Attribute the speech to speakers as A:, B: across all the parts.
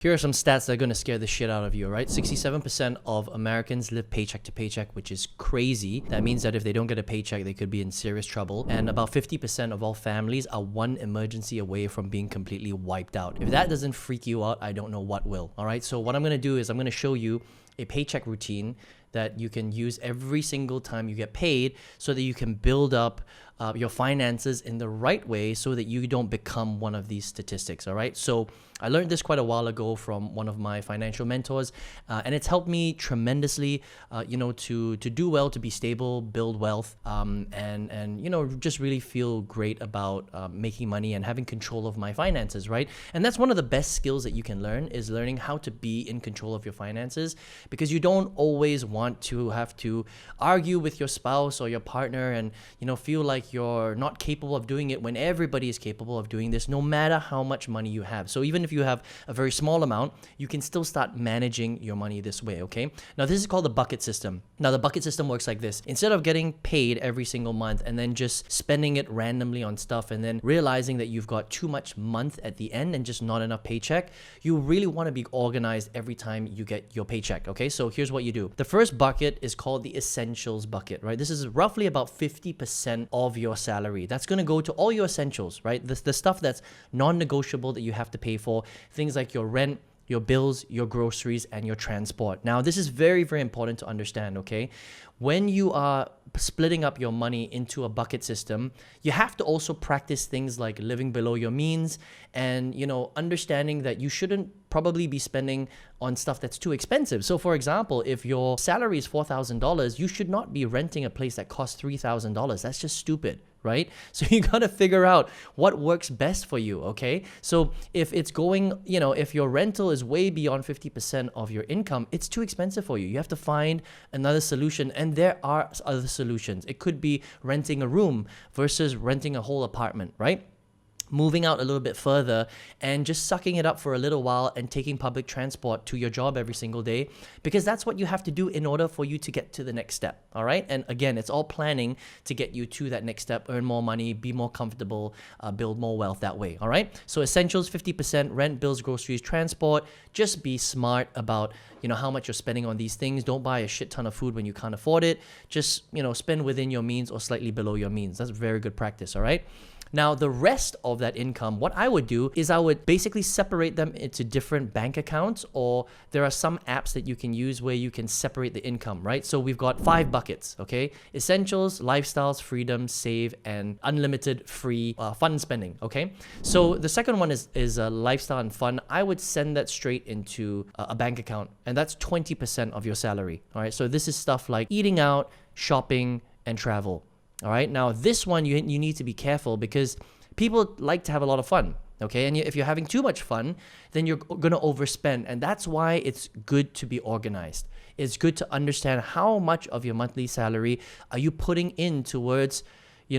A: Here are some stats that are going to scare the shit out of you, right? 67% of Americans live paycheck to paycheck, which is crazy. That means that if they don't get a paycheck, they could be in serious trouble. And about 50% of all families are one emergency away from being completely wiped out. If that doesn't freak you out, I don't know what will, all right? So what I'm going to do is I'm going to show you a paycheck routine that you can use every single time you get paid so that you can build up your finances in the right way so that you don't become one of these statistics, all right? So I learned this quite a while ago from one of my financial mentors, and it's helped me tremendously, to do well, to be stable, build wealth, and just really feel great about making money and having control of my finances, right? And that's one of the best skills that you can learn, is learning how to be in control of your finances, because you don't always want to have to argue with your spouse or your partner and, feel like you're not capable of doing it when everybody is capable of doing this, no matter how much money you have. So even if you have a very small amount, you can still start managing your money this way, okay? Now, this is called the bucket system. Now, the bucket system works like this. Instead of getting paid every single month and then just spending it randomly on stuff and then realizing that you've got too much month at the end and just not enough paycheck, you really want to be organized every time you get your paycheck, okay? So here's what you do. The first bucket is called the essentials bucket, right? This is roughly about 50% of your salary. That's going to go to all your essentials, right? The stuff that's non-negotiable that you have to pay for, things like your rent, your bills, your groceries, and your transport. Now, this is very, very important to understand, okay? When you are splitting up your money into a bucket system, you have to also practice things like living below your means and, understanding that you shouldn't probably be spending on stuff that's too expensive. So for example, if your salary is $4,000, you should not be renting a place that costs $3,000. That's just stupid, right? So you got to figure out what works best for you, okay? So if it's going, if your rental is way beyond 50% of your income, it's too expensive for you. You have to find another solution, and there are other solutions. It could be renting a room versus renting a whole apartment, right? Moving out a little bit further and just sucking it up for a little while and taking public transport to your job every single day, because that's what you have to do in order for you to get to the next step, all right? And again, it's all planning to get you to that next step, earn more money, be more comfortable, build more wealth that way, all right? So essentials, 50%, rent, bills, groceries, transport. Just be smart about, how much you're spending on these things. Don't buy a shit ton of food when you can't afford it. Just, spend within your means or slightly below your means. That's very good practice, all right? Now, the rest of that income, what I would do is I would basically separate them into different bank accounts, or there are some apps that you can use where you can separate the income, right? So we've got 5 buckets, okay? Essentials, lifestyles, freedom, save, and unlimited free fun spending, okay? So the second one is lifestyle and fun. I would send that straight into a bank account, and that's 20% of your salary, all right? So this is stuff like eating out, shopping, and travel. All right. Now, this one, you need to be careful because people like to have a lot of fun. Okay. And if you're having too much fun, then you're going to overspend. And that's why it's good to be organized. It's good to understand how much of your monthly salary are you putting in towards,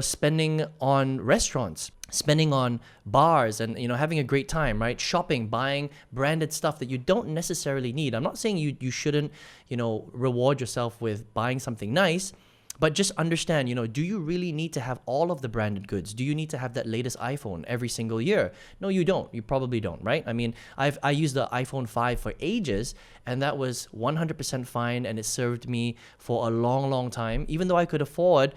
A: spending on restaurants, spending on bars and, having a great time, right? Shopping, buying branded stuff that you don't necessarily need. I'm not saying you shouldn't, reward yourself with buying something nice. But just understand, do you really need to have all of the branded goods? Do you need to have that latest iPhone every single year? No, you don't. You probably don't, right? I mean, I used the iPhone 5 for ages, and that was 100% fine, and it served me for a long, long time, even though I could afford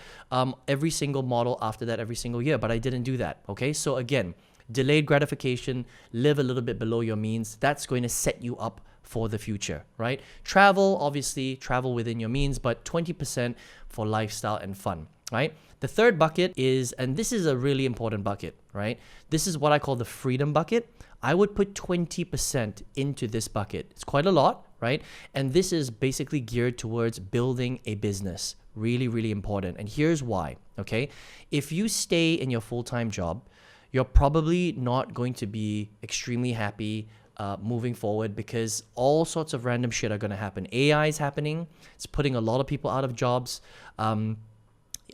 A: every single model after that every single year, but I didn't do that, okay? So again, delayed gratification, live a little bit below your means. That's going to set you up for the future, right? Travel, obviously, travel within your means, but 20% for lifestyle and fun, right? The third bucket is, and this is a really important bucket, right? This is what I call the freedom bucket. I would put 20% into this bucket. It's quite a lot, right? And this is basically geared towards building a business. Really, really important. And here's why, okay? If you stay in your full-time job, you're probably not going to be extremely happy moving forward, because all sorts of random shit are going to happen. AI is happening. It's putting a lot of people out of jobs.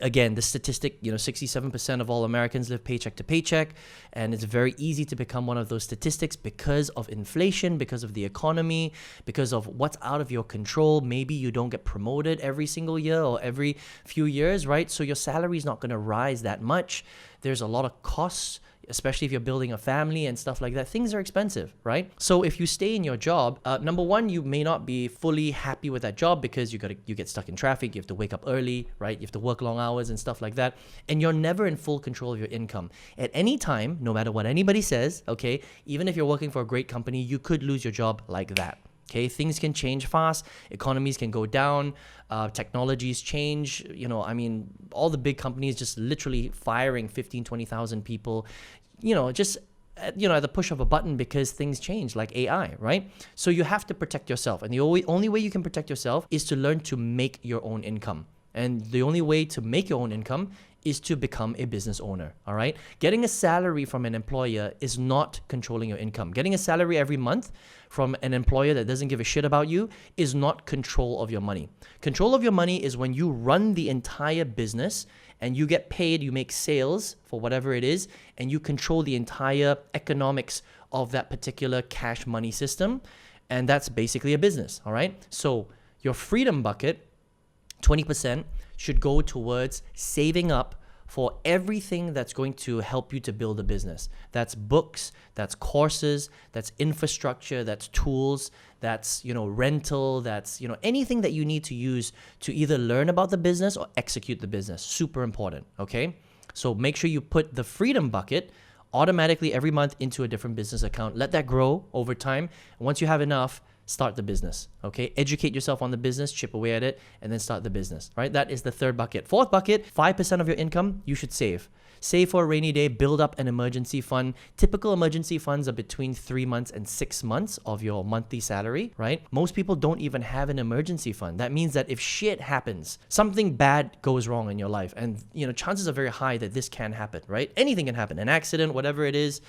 A: Again, the statistic, 67% of all Americans live paycheck to paycheck, and it's very easy to become one of those statistics because of inflation, because of the economy, because of what's out of your control. Maybe you don't get promoted every single year or every few years, right? So your salary is not going to rise that much. There's a lot of costs especially if you're building a family and stuff like that. Things are expensive, right? So if you stay in your job, number one, you may not be fully happy with that job because you get stuck in traffic. You have to wake up early, right? You have to work long hours and stuff like that. And you're never in full control of your income. At any time, no matter what anybody says, okay, even if you're working for a great company, you could lose your job like that. Okay, things can change fast, economies can go down, technologies change, all the big companies just literally firing 15, 20,000 people, just at the push of a button because things change like AI, right? So you have to protect yourself. And the only way you can protect yourself is to learn to make your own income. And the only way to make your own income is to become a business owner, all right? Getting a salary from an employer is not controlling your income. Getting a salary every month from an employer that doesn't give a shit about you is not control of your money. Control of your money is when you run the entire business and you get paid, you make sales for whatever it is, and you control the entire economics of that particular cash money system. And that's basically a business, all right? So your freedom bucket, 20%, should go towards saving up for everything that's going to help you to build a business. That's books, that's courses, that's infrastructure, that's tools, that's, rental, that's, anything that you need to use to either learn about the business or execute the business. Super important, okay? So make sure you put the freedom bucket automatically every month into a different business account. Let that grow over time. And once you have enough, start the business, okay? Educate yourself on the business, chip away at it, and then start the business, right? That is the third bucket. Fourth bucket, 5% of your income, you should save. Save for a rainy day, build up an emergency fund. Typical emergency funds are between 3 months and 6 months of your monthly salary, right? Most people don't even have an emergency fund. That means that if shit happens, something bad goes wrong in your life, and chances are very high that this can happen, right? Anything can happen, an accident, whatever it is.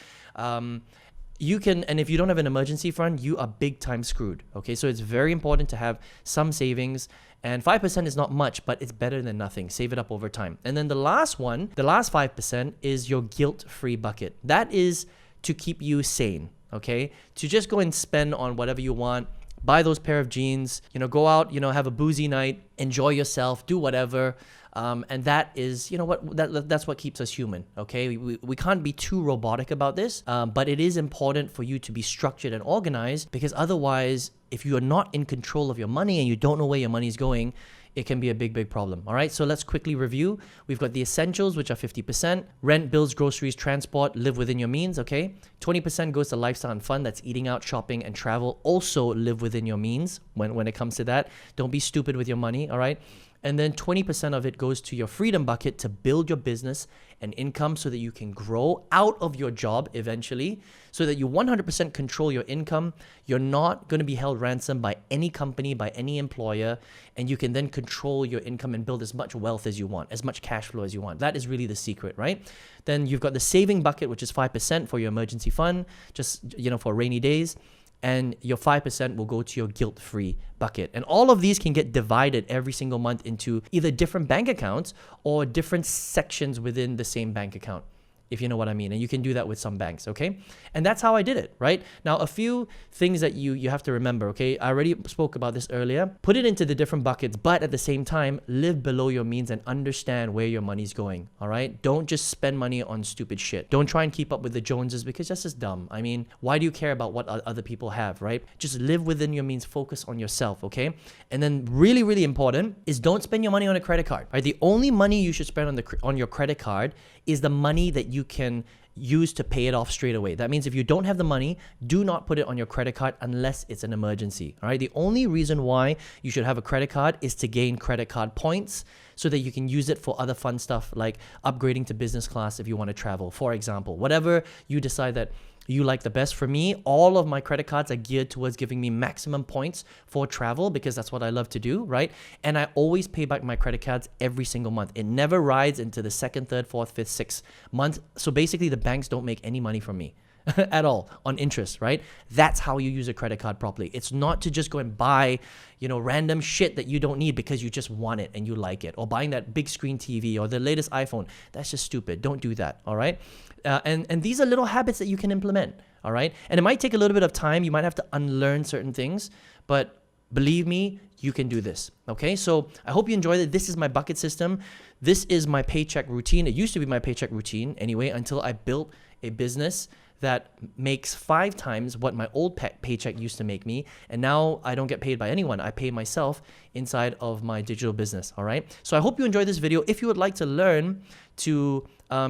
A: You can, and if you don't have an emergency fund, you are big time screwed. Okay, so it's very important to have some savings, and 5% is not much, but it's better than nothing. Save it up over time. And then the last 5% is your guilt-free bucket. That is to keep you sane. Okay, to just go and spend on whatever you want. Buy those pair of jeans, go out, have a boozy night, enjoy yourself, do whatever. And that is, that's what keeps us human, okay? We can't be too robotic about this, but it is important for you to be structured and organized, because otherwise, if you are not in control of your money and you don't know where your money is going, it can be a big, big problem. All right, so let's quickly review. We've got the essentials, which are 50%. Rent, bills, groceries, transport, live within your means, okay? 20% goes to lifestyle and fun. That's eating out, shopping, and travel. Also live within your means when it comes to that. Don't be stupid with your money, all right? And then 20% of it goes to your freedom bucket to build your business and income so that you can grow out of your job eventually, so that you 100% control your income. You're not going to be held ransom by any company, by any employer, and you can then control your income and build as much wealth as you want, as much cash flow as you want. That is really the secret, right? Then you've got the saving bucket, which is 5% for your emergency fund, just, for rainy days. And your 5% will go to your guilt-free bucket. And all of these can get divided every single month into either different bank accounts or different sections within the same bank account, if you know what I mean. And you can do that with some banks, okay? And that's how I did it, right? Now, a few things that you have to remember, okay? I already spoke about this earlier. Put it into the different buckets, but at the same time, live below your means and understand where your money's going, all right? Don't just spend money on stupid shit. Don't try and keep up with the Joneses, because that's just dumb. I mean, why do you care about what other people have, right? Just live within your means, focus on yourself, okay? And then really, really important is don't spend your money on a credit card, right? The only money you should spend on your credit card is the money that you can use to pay it off straight away. That means if you don't have the money, do not put it on your credit card unless it's an emergency. All right. The only reason why you should have a credit card is to gain credit card points so that you can use it for other fun stuff like upgrading to business class if you want to travel, for example. Whatever you decide that you like the best. For me, all of my credit cards are geared towards giving me maximum points for travel, because that's what I love to do, right? And I always pay back my credit cards every single month. It never rides into the second, third, fourth, fifth, sixth month. So basically the banks don't make any money from me at all on interest, right? That's how you use a credit card properly. It's not to just go and buy, random shit that you don't need because you just want it and you like it, or buying that big screen TV or the latest iPhone. That's just stupid. Don't do that, all right? And these are little habits that you can implement, all right? And it might take a little bit of time. You might have to unlearn certain things, but Believe me, you can do this. Okay, so I hope you enjoyed it. This is my bucket system. This is my paycheck routine. It used to be my paycheck routine anyway, until I built a business that makes 5 times what my old paycheck used to make me. And now I don't get paid by anyone. I pay myself inside of my digital business. All right. So I hope you enjoyed this video. If you would like to learn to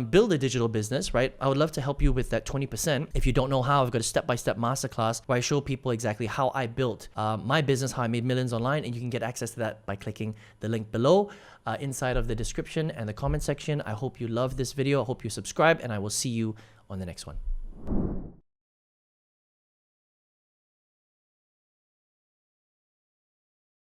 A: build a digital business, right, I would love to help you with that 20%. If you don't know how, I've got a step-by-step masterclass where I show people exactly how I built my business, how I made millions online, and you can get access to that by clicking the link below inside of the description and the comment section. I hope you love this video. I hope you subscribe, and I will see you on the next one.